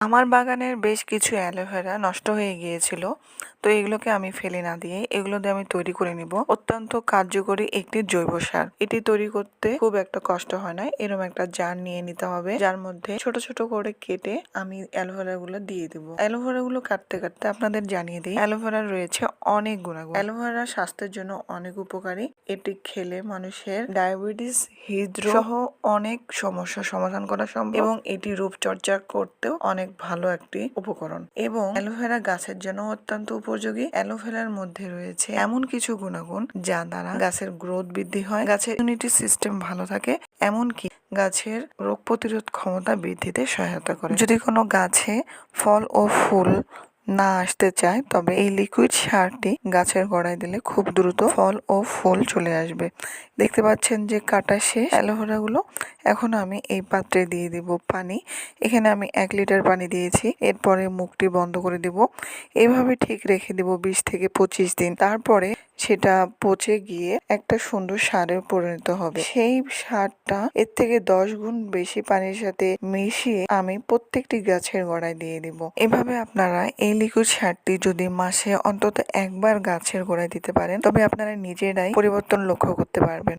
আমার বাগানের বেশ কিছু অ্যালোভেরা নষ্ট হয়ে গিয়েছিল, তো এগুলোকে আমি ফেলে না দিয়ে এগুলো দিয়ে আমি তৈরি করে নিব অত্যন্ত কার্যকরী একটি জৈব সার। এটি তৈরি করতে খুব একটা কষ্ট হয় না। এরকম একটা জার নিয়ে নিতে হবে, যার মধ্যে ছোট ছোট করে কেটে আমি অ্যালোভেরা গুলো দিয়ে দিব। অ্যালোভেরা গুলো কাটতে কাটতে আপনাদের জানিয়ে দিই, অ্যালোভেরা রয়েছে অনেক গুণাগুণ। অ্যালোভেরা স্বাস্থ্যের জন্য অনেক উপকারী। এটি খেলে মানুষের ডায়াবেটিস, হৃদরোগ সহ অনেক সমস্যার সমাধান করা সম্ভব এবং এটি রূপচর্চা করতেও অনেক ভালো একটি উপকরণ এবং অ্যালোভেরা গাছের জন্য অত্যন্ত উপযোগী। অ্যালোভেরার মধ্যে রয়েছে এমন কিছু গুণাগুণ যা দ্বারা গাছের গ্রোথ বৃদ্ধি হয়, গাছের ইমিউনিটি সিস্টেম ভালো থাকে, এমনকি গাছের রোগ প্রতিরোধ ক্ষমতা বৃদ্ধিতে সহায়তা করে। যদি কোনো গাছে ফল ও ফুল না আসতে চায়, তবে এই লিকুইড সারটি গাছের গোড়ায় দিলে খুব দ্রুত ফল ও ফুল চলে আসবে। দেখতে পাচ্ছেন যে কাটা শেষ অ্যালোভেরা গুলো। এখন আমি এই পাত্রে দিয়ে দিব পানি। এখানে আমি 1 লিটার পানি দিয়েছি। এরপরে মুখটি বন্ধ করে দিব। এভাবে ঠিক রেখে দিব 20 থেকে 25 দিন। তারপরে সেটা পচে গিয়ে একটা সুন্দর সারে পরিণত হবে। সেই সারটা এর থেকে 10 গুণ বেশি পানির সাথে মিশিয়ে আমি প্রত্যেকটি গাছের গোড়ায় দিয়ে দিব। এভাবে আপনারা এই লিকুইড সারটি যদি মাসে অন্তত একবার গাছের গোড়ায় দিতে পারেন, তবে আপনারা নিজেরাই পরিবর্তন লক্ষ্য করতে পারবেন।